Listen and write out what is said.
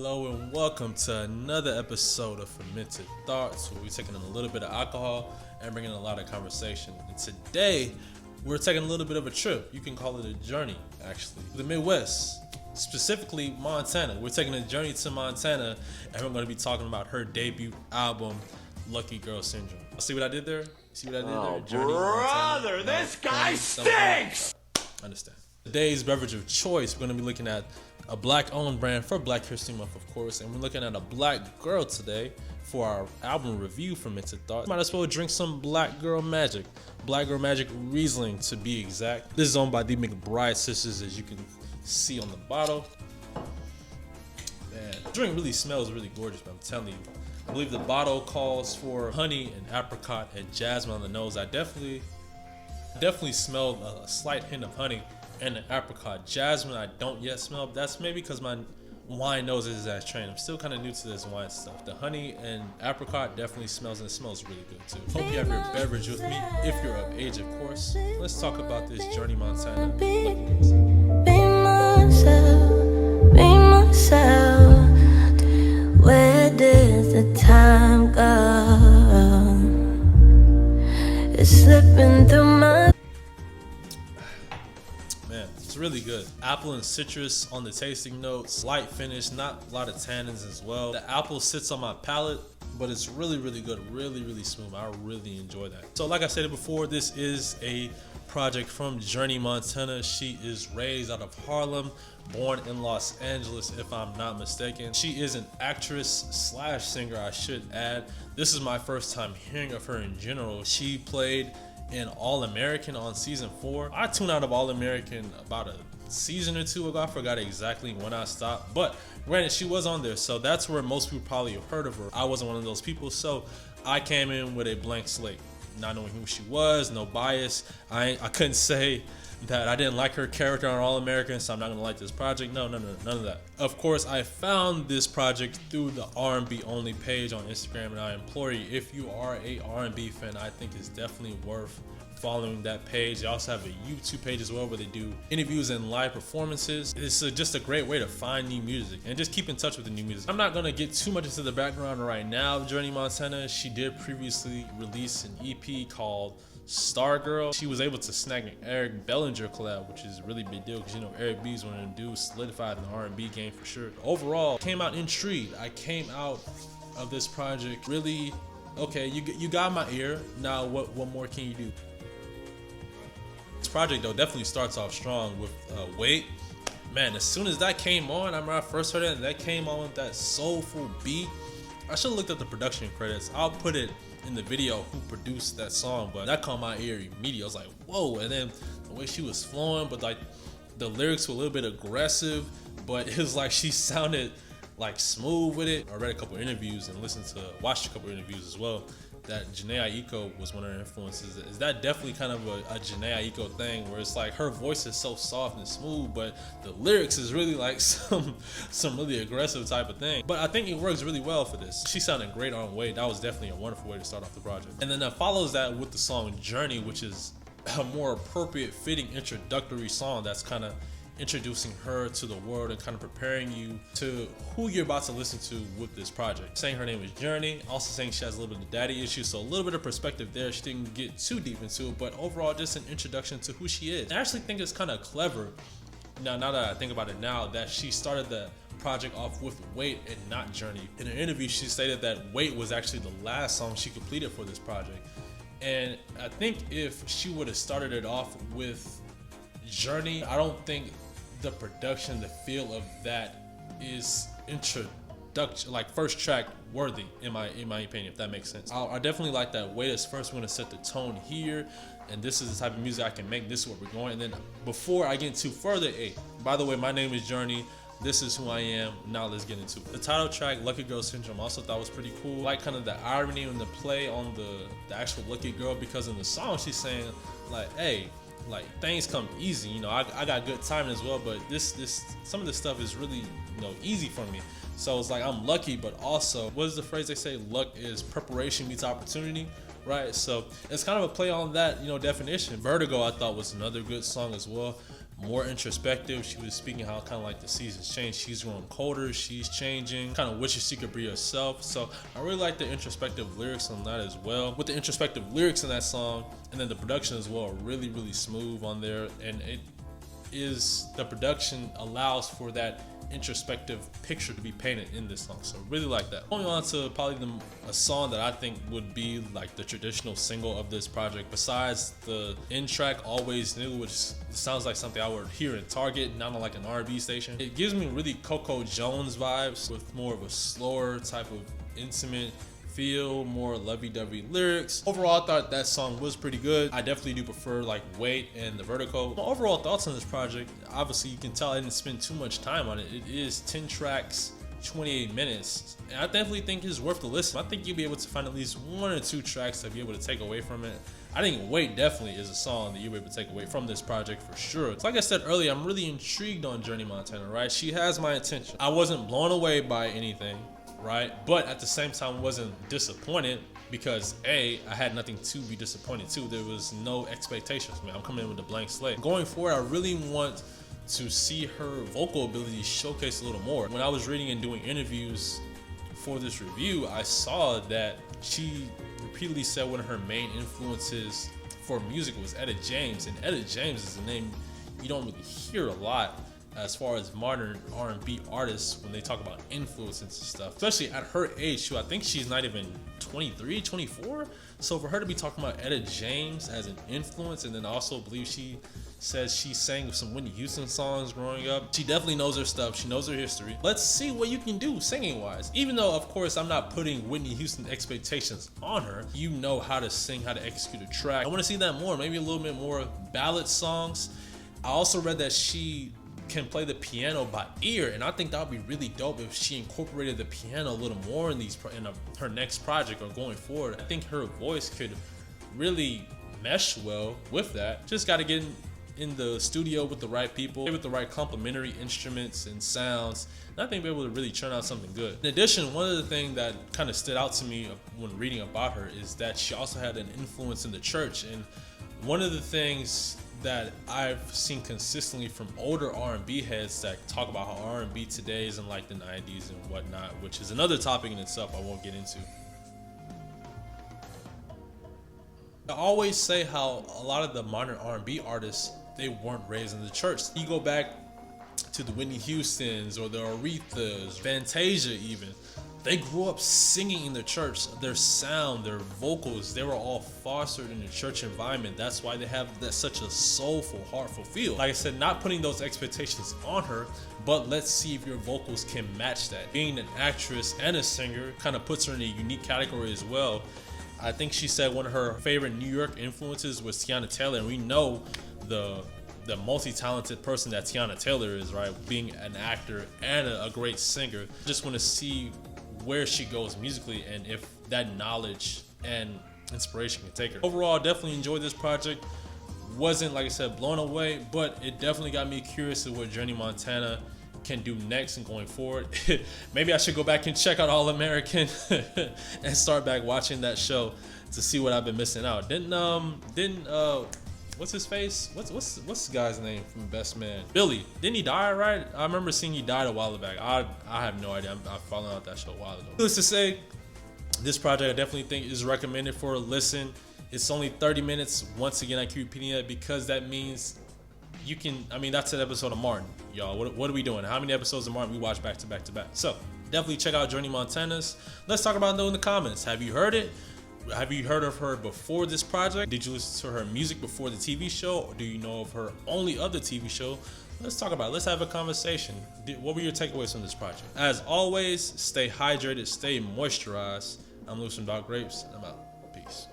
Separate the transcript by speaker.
Speaker 1: Hello and welcome to another episode of Fermented Thoughts, where we're taking in a little bit of alcohol and bringing a lot of conversation. And today, we're taking a little bit of a trip. You can call it a journey, actually. The Midwest, specifically Montana. We're taking a journey to Montana, and we're going to be talking about her debut album, Lucky Girl Syndrome. See what I did there? See what I did there? Journey
Speaker 2: Brother,
Speaker 1: Montana.
Speaker 2: this guy stinks!
Speaker 1: Understand. Today's beverage of choice, we're going to be looking at a black-owned brand for Black History Month, of course, and we're looking at a black girl today for our album review for Fermented Thoughts. Might as well drink some Black Girl Magic. Black Girl Magic Riesling, to be exact. This is owned by the McBride sisters, as you can see on the bottle. Man, the drink really smells really gorgeous, but I'm telling you. I believe the bottle calls for honey and apricot and jasmine on the nose. I definitely smelled a slight hint of honey and the apricot. Jasmine I don't yet smell. That's maybe because my wine nose is as trained. I'm still kind of new to this wine stuff. The honey and apricot definitely smells, and it smells really good too. Hope you have your beverage with me, if you're of age, of course. Let's talk about this Journey Montana.
Speaker 3: Be myself. Where did the time go? It's slipping through my.
Speaker 1: It's really good. Apple and citrus on the tasting notes. Light finish, not a lot of tannins as well. The apple sits on my palate, but it's really good. Really smooth. I really enjoy that. So like I said before, this is a project from Journey Montana. She is raised out of Harlem, born in Los Angeles, if I'm not mistaken. She is an actress slash singer, I should add. This is my first time hearing of her in general. She played in All American on season 4. I tuned out of All American about a season or two ago. I forgot exactly when I stopped, but granted, she was on there, so that's where most people probably have heard of her. I wasn't one of those people, so I came in with a blank slate, not knowing who she was, no bias. I couldn't say that I didn't like her character on All American, so I'm not gonna like this project. No, none of that. Of course, I found this project through the R&B only page on Instagram, and I implore you, if you are a R&B fan, I think it's definitely worth following that page. They also have a YouTube page as well, where they do interviews and live performances. It's just a great way to find new music and just keep in touch with the new music. I'm not gonna get too much into the background right now of Journey Montana. She did previously release an EP called Stargirl. She was able to snag an Eric Bellinger collab, which is a really big deal because, you know, Eric B is one of them dudes solidified in the R&B game for sure. Overall, came out intrigued. I came out of this project really, okay, you got my ear. Now what more can you do? This project though definitely starts off strong with Wait. Man, as soon as that came on, I remember I first heard it and that came on with that soulful beat. I should have looked at the production credits. I'll put it in the video who produced that song, but that caught my ear immediately. I was like, whoa. And then the way she was flowing, but like the lyrics were a little bit aggressive, but it was like she sounded like smooth with it. I read a couple interviews and watched a couple interviews as well, that Jhené Aiko was one of her influences. Is that definitely kind of a Jhené Aiko thing, where it's like her voice is so soft and smooth, but the lyrics is really like some really aggressive type of thing. But I think it works really well for this. She sounded great on Wait. That was definitely a wonderful way to start off the project. And then that follows that with the song Journey, which is a more appropriate fitting introductory song that's kind of introducing her to the world and kind of preparing you to who you're about to listen to with this project. Saying her name is Journey, also saying she has a little bit of daddy issues, so a little bit of perspective there. She didn't get too deep into it, but overall just an introduction to who she is. I actually think it's kind of clever, now that I think about it now, that she started the project off with Wait and not Journey. In an interview, she stated that Wait was actually the last song she completed for this project. And I think if she would have started it off with Journey, I don't think the production, the feel of that is introduction, like first track worthy, in my opinion, if that makes sense. I definitely like that Wait is first. We're gonna set the tone here, and this is the type of music I can make. This is where we're going. And then before I get too further, hey, by the way, my name is Journey. This is who I am. Now let's get into it. The title track, Lucky Girl Syndrome, I also thought was pretty cool. Like kind of the irony and the play on the actual Lucky Girl, because in the song she's saying like, hey, like things come easy, you know, I got good timing as well, but this some of this stuff is really, you know, easy for me. So it's like I'm lucky, but also, what is the phrase they say? Luck is preparation meets opportunity, right? So it's kind of a play on that, you know, definition. Vertigo I thought was another good song as well. more introspective. She was speaking how kind of like the seasons change. She's growing colder, she's changing, kind of wishes she could be herself. So I really like the introspective lyrics on that as well. With the introspective lyrics in that song, and then the production as well, really, really smooth on there. And the production allows for that introspective picture to be painted in this song. So really like that. Going on to probably a song that I think would be like the traditional single of this project, besides the end track Always Knew, which sounds like something I would hear in Target, not on like an R&B station. It gives me really Coco Jones vibes with more of a slower type of intimate feel, more lovey-dovey lyrics. Overall, I thought that song was pretty good. I definitely do prefer like Wait and The Vertigo. My overall thoughts on this project, obviously you can tell I didn't spend too much time on it. It is 10 tracks, 28 minutes. And I definitely think it's worth the listen. I think you'll be able to find at least 1 or 2 tracks to be able to take away from it. I think Wait definitely is a song that you'll be able to take away from this project for sure. So like I said earlier, I'm really intrigued on Journey Montana, right? She has my attention. I wasn't blown away by anything, right? But at the same time, wasn't disappointed because I had nothing to be disappointed to. There was no expectations. Man, I'm coming in with a blank slate. Going forward, I really want to see her vocal abilities showcased a little more. When I was reading and doing interviews for this review, I saw that she repeatedly said one of her main influences for music was Etta James, and Etta James is a name you don't really hear a lot as far as modern R&B artists when they talk about influences and stuff, especially at her age too. I think she's not even 23, 24. So for her to be talking about Etta James as an influence, and then I also believe she says she sang some Whitney Houston songs growing up. She definitely knows her stuff. She knows her history. Let's see what you can do singing wise. Even though of course I'm not putting Whitney Houston expectations on her. You know how to sing, how to execute a track. I want to see that more, maybe a little bit more ballad songs. I also read that she can play the piano by ear, and I think that would be really dope if she incorporated the piano a little more in her next project or going forward. I think her voice could really mesh well with that. Just got to get in the studio with the right people, with the right complementary instruments and sounds, and I think be able to really churn out something good. In addition, one of the things that kind of stood out to me when reading about her is that she also had an influence in the church. And one of the things that I've seen consistently from older R&B heads that talk about how R&B today is in like the 90s and whatnot, which is another topic in itself I won't get into. I always say how a lot of the modern R&B artists, they weren't raised in the church. You go back to the Whitney Houstons or the Arethas, Fantasia even. They grew up singing in the church. Their sound, their vocals, they were all fostered in the church environment. That's why they have such a soulful, heartful feel. Like I said, not putting those expectations on her, but let's see if your vocals can match that. Being an actress and a singer kind of puts her in a unique category as well. I think she said one of her favorite New York influences was Tiana Taylor, and we know the multi-talented person that Tiana Taylor is, right? Being an actor and a great singer. Just want to see where she goes musically and if that knowledge and inspiration can take her. Overall, definitely enjoyed this project. Wasn't, like I said, blown away, but it definitely got me curious to what Journey Montana can do next and going forward. Maybe I should go back and check out All American and start back watching that show to see what I've been missing out. What's his face? What's the guy's name from Best Man? Billy. Didn't he die, right? I remember seeing he died a while back. I have no idea. I'm following out that show a while ago. Needless to say, this project I definitely think is recommended for a listen. It's only 30 minutes. Once again, I keep repeating that because that means you can, that's an episode of Martin, y'all. What are we doing? How many episodes of Martin we watch back to back to back? So definitely check out Journey Montana's. Let's talk about it in the comments. Have you heard it? Have you heard of her before this project? Did you listen to her music before the TV show? Or do you know of her only other TV show? Let's talk about it. Let's have a conversation. What were your takeaways from this project? As always, stay hydrated, stay moisturized. I'm Lewis from Dark Grapes, and I'm out. Peace.